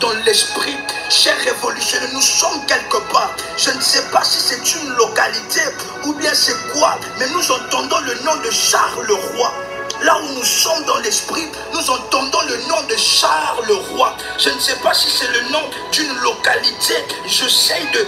dans l'esprit. Chers révolutionnaires, nous sommes quelque part. Je ne sais pas si c'est une localité ou bien c'est quoi, mais nous entendons le nom de Charles le Roi. Là où nous sommes dans l'esprit, nous entendons le nom de Charles le Roi. Je ne sais pas si c'est le nom d'une localité. J'essaie de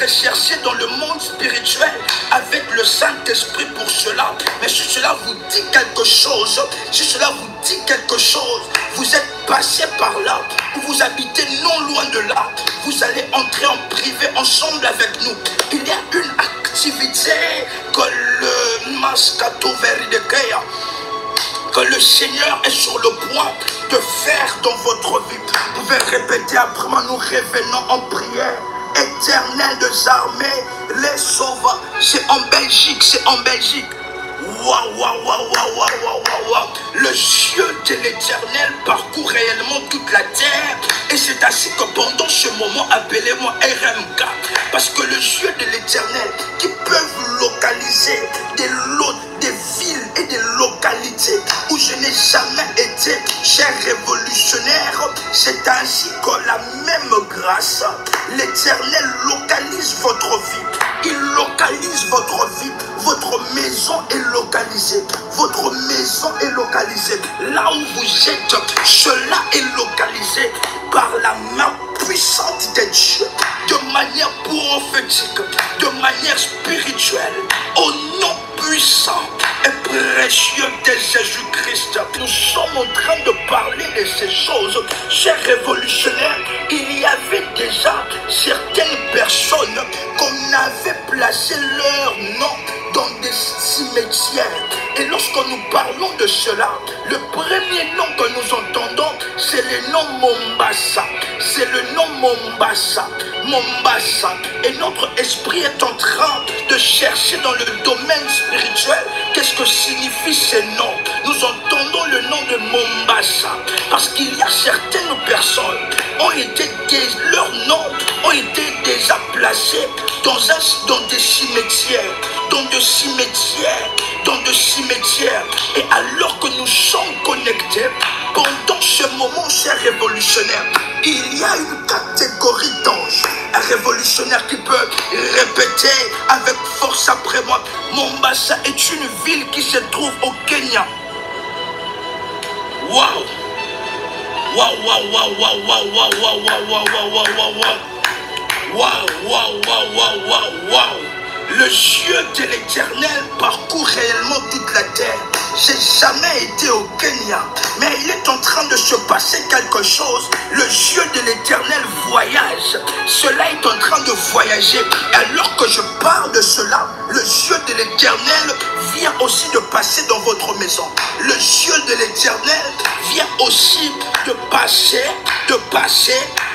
rechercher dans le monde spirituel avec le Saint-Esprit pour cela. Mais si cela vous dit quelque chose, si cela vous dit quelque chose, vous êtes passé par là, ou vous habitez non loin de là, vous allez entrer en privé ensemble avec nous. Il y a une activité que le Mascato Veridekea, que le Seigneur est sur le point de faire dans votre vie. Vous pouvez répéter après moi, nous revenons en prière. Éternel des armées, les sauva. C'est en Belgique, c'est en Belgique. Waouh, waouh, waouh, waouh, waouh, waouh, waouh. Le yeux de l'Éternel parcourt réellement toute la terre. Et c'est ainsi que pendant ce moment, appelez-moi RMK. Parce que le yeux de l'Éternel qui peuvent localiser des villes et des localités où je n'ai jamais été, chers révolutionnaires, c'est ainsi que la même grâce, l'Éternel localise votre vie. Il localise votre vie. Votre maison est localisée. Votre maison est localisée. Là où vous êtes, cela est localisé par la main puissante de Dieu, de manière prophétique, de manière spirituelle, au nom puissant et précieux de Jésus-Christ. Nous sommes en train de parler de ces choses. Chers révolutionnaires, il y avait déjà certaines personnes qu'on avait placé leur nom dans des cimetières. Et lorsque nous parlons de cela, le premier nom que nous entendons, c'est le nom Mombasa. C'est le nom Mombasa. Mombasa. Et notre esprit est en train de chercher dans le domaine spirituel qu'est-ce que signifie ces noms. Nous entendons le nom de Mombasa parce qu'il y a certaines personnes leurs noms ont été déjà placés dans des cimetières, dans de cimetières. Et alors que nous sommes connectés, pendant ce moment, chers révolutionnaires, il y a une catégorie d'anges. Un révolutionnaire qui peut répéter avec force après moi. Mombasa est une ville qui se trouve au Kenya. Waouh! Waouh, waouh, waouh, waouh, waouh, waouh, waouh, waouh, waouh, waouh, waouh. Waouh, waouh, waouh, waouh, waouh, waouh. Le yeux de l'Éternel parcourt réellement toute la terre. J'ai jamais été au Kenya, mais il est en train de se passer quelque chose. Le yeux de l'Éternel voyage. Cela est en train de voyager. Alors que je parle de cela, le yeux de l'Éternel vient aussi de passer dans votre maison. Le yeux de l'Éternel vient aussi de passer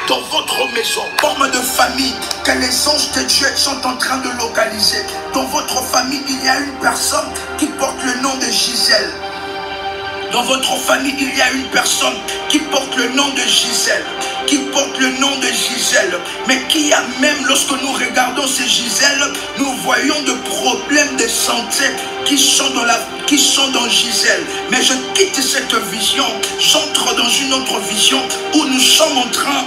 dans votre maison. Forme de famille que les anges de Dieu sont en train de localiser. Dans votre famille, il y a une personne qui porte le nom de Gisèle. Dans votre famille, il y a une personne qui porte le nom de Gisèle. Qui porte le nom de Gisèle. Mais qui a même, lorsque nous regardons ces Gisèle, nous voyons de problèmes de santé qui sont dans Gisèle. Mais je quitte cette vision, j'entre dans une autre vision où nous sommes en train...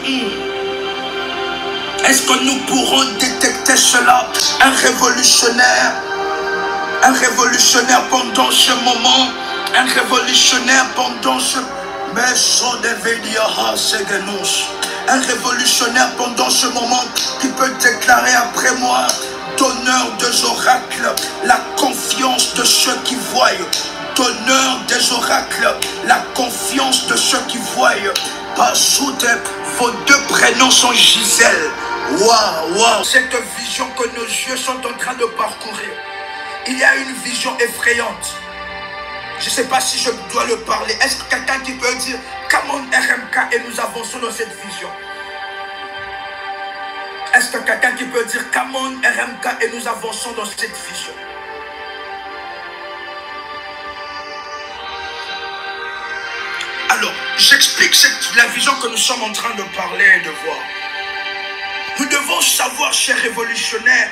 Est-ce que nous pourrons détecter cela? Un révolutionnaire pendant ce moment, un révolutionnaire pendant ce... Un révolutionnaire pendant ce moment qui peut déclarer après moi, donneur des oracles, la confiance de ceux qui voient. Donneur des oracles, la confiance de ceux qui voient. Vos deux prénoms sont Gisèle. Waouh, waouh. Cette vision que nos yeux sont en train de parcourir, il y a une vision effrayante. Je ne sais pas si je dois le parler. Est-ce que quelqu'un qui peut dire come on RMK et nous avançons dans cette vision? Est-ce que quelqu'un qui peut dire come on RMK et nous avançons dans cette vision? Alors, j'explique la vision que nous sommes en train de parler et de voir. Nous devons savoir, chers révolutionnaires,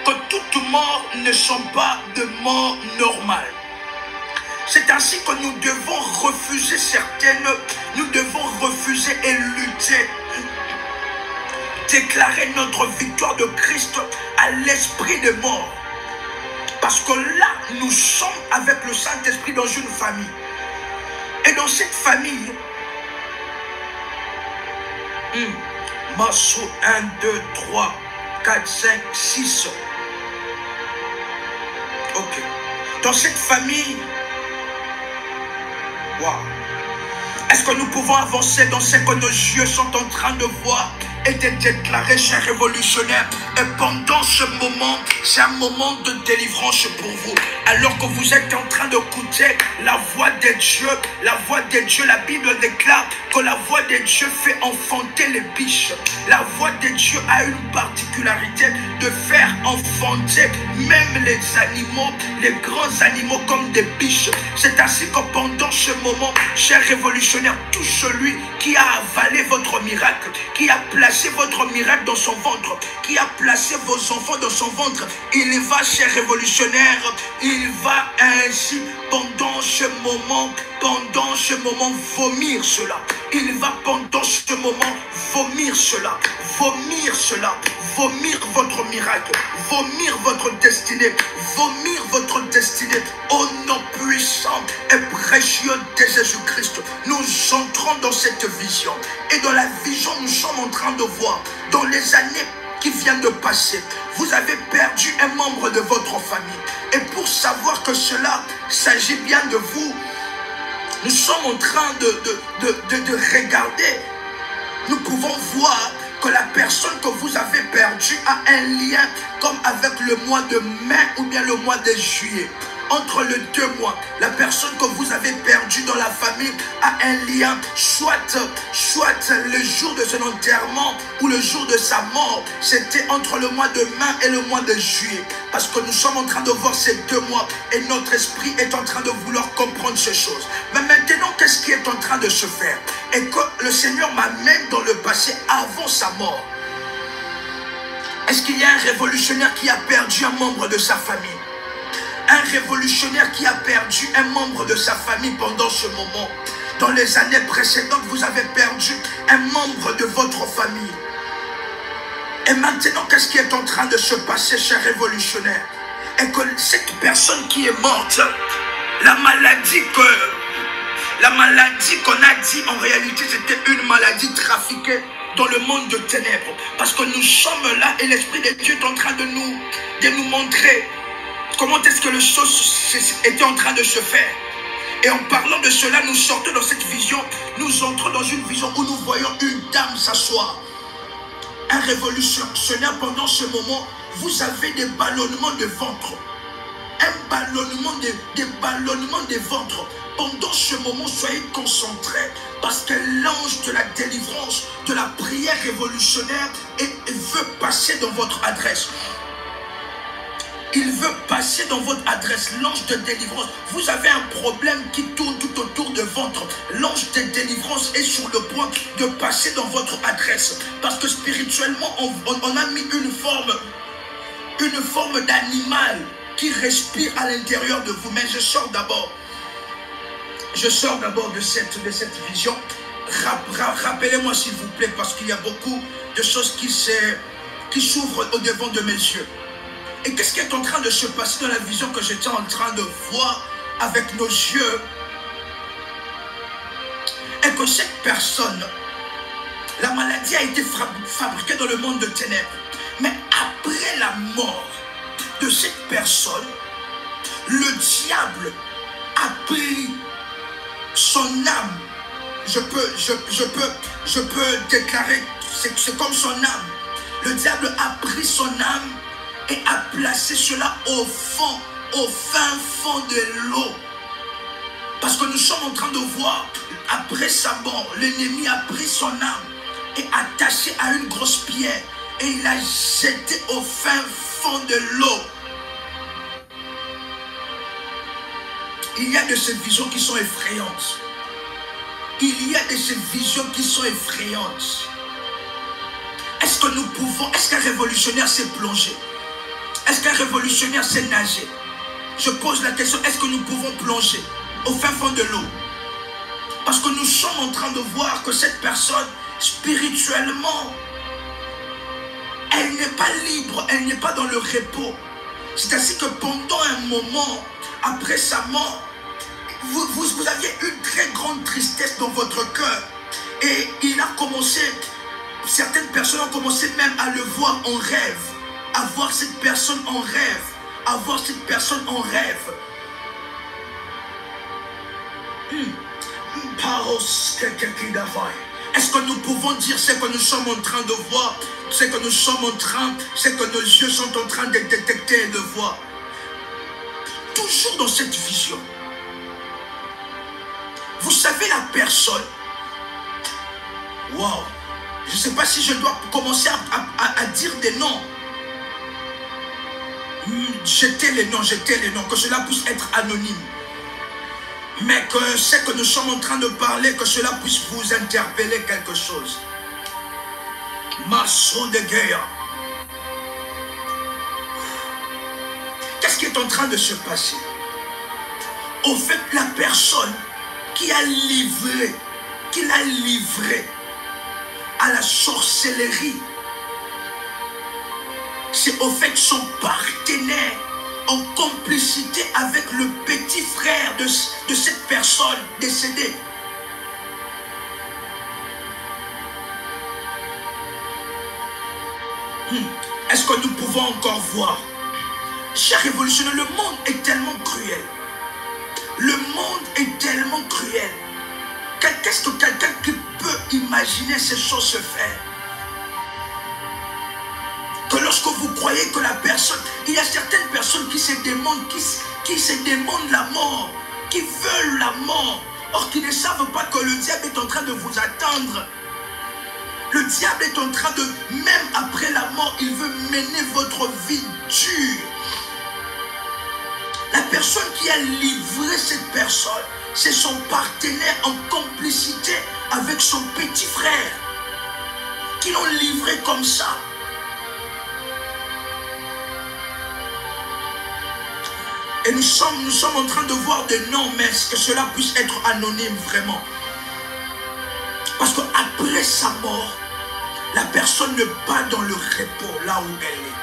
que toutes morts ne sont pas de morts normales. C'est ainsi que nous devons refuser refuser et lutter. Déclarer notre victoire de Christ à l'esprit des morts. Parce que là, nous sommes avec le Saint-Esprit dans une famille. Et dans cette famille, Massou 1, 2, 3, 4, 5, 6. Ok. Dans cette famille, wow. Est-ce que nous pouvons avancer dans ce que nos yeux sont en train de voir et de déclarer, chers révolutionnaires? Et pendant ce moment, c'est un moment de délivrance pour vous. Alors que vous êtes en train d'écouter la voix de Dieu, la Bible déclare que la voix de Dieu fait enfanter les biches. La voix de Dieu a une particularité de faire enfanter même les animaux, les grands animaux comme des biches. C'est ainsi que pendant ce moment, chers révolutionnaires, tout celui qui a avalé votre miracle, qui a placé votre miracle dans son ventre, qui a placé vos enfants dans son ventre, il va, chers révolutionnaires, il va ainsi pendant ce moment vomir cela. Il va pendant ce moment vomir cela, vomir votre miracle, vomir votre destinée, au nom puissant et précieux de Jésus-Christ. Nous entrons dans cette vision, et dans la vision nous sommes en train de voir, dans les années qui viennent de passer, vous avez perdu un membre de votre famille. Et pour savoir que cela s'agit bien de vous, nous sommes en train de regarder. Nous pouvons voir que la personne que vous avez perdue a un lien comme avec le mois de mai ou bien le mois de juillet. Entre les 2 mois, la personne que vous avez perdue dans la famille a un lien, soit le jour de son enterrement ou le jour de sa mort. C'était entre le mois de mai et le mois de juillet. Parce que nous sommes en train de voir ces 2 mois et notre esprit est en train de vouloir comprendre ces choses. Mais maintenant, qu'est-ce qui est en train de se faire? Et que le Seigneur m'amène dans le passé avant sa mort. Est-ce qu'il y a un révolutionnaire qui a perdu un membre de sa famille? Un révolutionnaire qui a perdu un membre de sa famille pendant ce moment. Dans les années précédentes, vous avez perdu un membre de votre famille. Et maintenant, qu'est-ce qui est en train de se passer, chers révolutionnaires? Et que cette personne qui est morte, la maladie qu'on a dit, en réalité, c'était une maladie trafiquée dans le monde de ténèbres. Parce que nous sommes là et l'Esprit de Dieu est en train de nous montrer comment est-ce que les choses étaient en train de se faire. Et en parlant de cela, nous sortons dans cette vision. Nous entrons dans une vision où nous voyons une dame s'asseoir. Un révolutionnaire, pendant ce moment, vous avez des ballonnements de ventre. Des ballonnements de ventre. Pendant ce moment, soyez concentrés. Parce que l'ange de la délivrance, de la prière révolutionnaire, veut passer dans votre adresse. Il veut passer dans votre adresse, l'ange de délivrance. Vous avez un problème qui tourne tout autour de votre. L'ange de délivrance est sur le point de passer dans votre adresse. Parce que spirituellement, on a mis une forme d'animal qui respire à l'intérieur de vous. Mais je sors d'abord de cette vision. Rappelez-moi s'il vous plaît, parce qu'il y a beaucoup de choses qui s'ouvrent au devant de mes yeux. Et qu'est-ce qui est en train de se passer dans la vision que j'étais en train de voir avec nos yeux? Et que cette personne, la maladie a été fabriquée dans le monde de ténèbres. Mais après la mort de cette personne, le diable a pris son âme. Je peux déclarer, c'est comme son âme. Le diable a pris son âme et a placé cela au fin fond de l'eau. Parce que nous sommes en train de voir, après sa mort, l'ennemi a pris son âme et attaché à une grosse pierre et il l'a jeté au fin fond de l'eau. Il y a de ces visions qui sont effrayantes. Il y a de ces visions qui sont effrayantes. Est-ce que nous pouvons, est-ce qu'un révolutionnaire s'est plongé? Est-ce qu'un révolutionnaire sait nager? Je pose la question, est-ce que nous pouvons plonger au fin fond de l'eau? Parce que nous sommes en train de voir que cette personne, spirituellement, elle n'est pas libre, elle n'est pas dans le repos. C'est ainsi que pendant un moment, après sa mort, vous aviez une très grande tristesse dans votre cœur. Et il a commencé, certaines personnes ont commencé même à le voir en rêve, à voir cette personne en rêve, à voir cette personne en rêve. Est-ce que nous pouvons dire ce que nous sommes en train de voir, ce que nous sommes en train, ce que nos yeux sont en train de détecter et de voir? Toujours dans cette vision. Vous savez la personne. Wow. Je ne sais pas si je dois commencer à dire des noms. Jetez les noms, que cela puisse être anonyme. Mais que ce que nous sommes en train de parler, que cela puisse vous interpeller quelque chose. Marceau de guerre. Qu'est-ce qui est en train de se passer? Au fait, la personne qui l'a livré à la sorcellerie, c'est au fait son partenaire en complicité avec le petit frère de cette personne décédée. Est-ce que nous pouvons encore voir? Chers révolutionnaires, le monde est tellement cruel. Le monde est tellement cruel. Qu'est-ce que quelqu'un qui peut imaginer ces choses se faire? Que lorsque vous croyez que la personne, il y a certaines personnes qui se demandent, qui se demandent la mort, qui veulent la mort, or qui ne savent pas que le diable est en train de vous attendre. Le diable est en train de, même après la mort, il veut mener votre vie dure. La personne qui a livré cette personne, c'est son partenaire en complicité avec son petit frère, qui l'ont livré comme ça. Et nous sommes en train de voir des noms, mais est-ce que cela puisse être anonyme vraiment? Parce qu'après sa mort, la personne ne bat dans le repos là où elle est.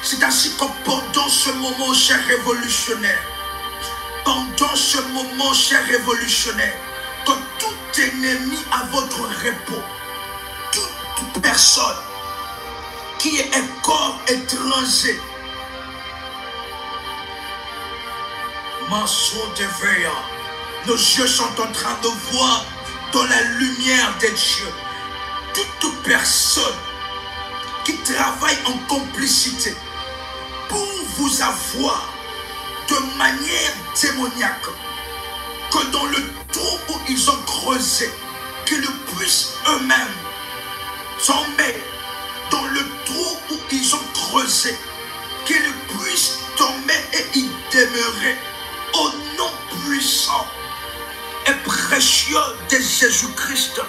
C'est ainsi que pendant ce moment, chers révolutionnaires, que tout ennemi à votre repos, toute personne qui est un corps étranger, nos yeux sont en train de voir dans la lumière de Dieu toute personne qui travaille en complicité pour vous avoir de manière démoniaque, que dans le trou où ils ont creusé, qu'ils puissent eux-mêmes tomber dans le trou où ils ont creusé, qu'ils puissent tomber et y demeurer. Au nom puissant et précieux de Jésus-Christ,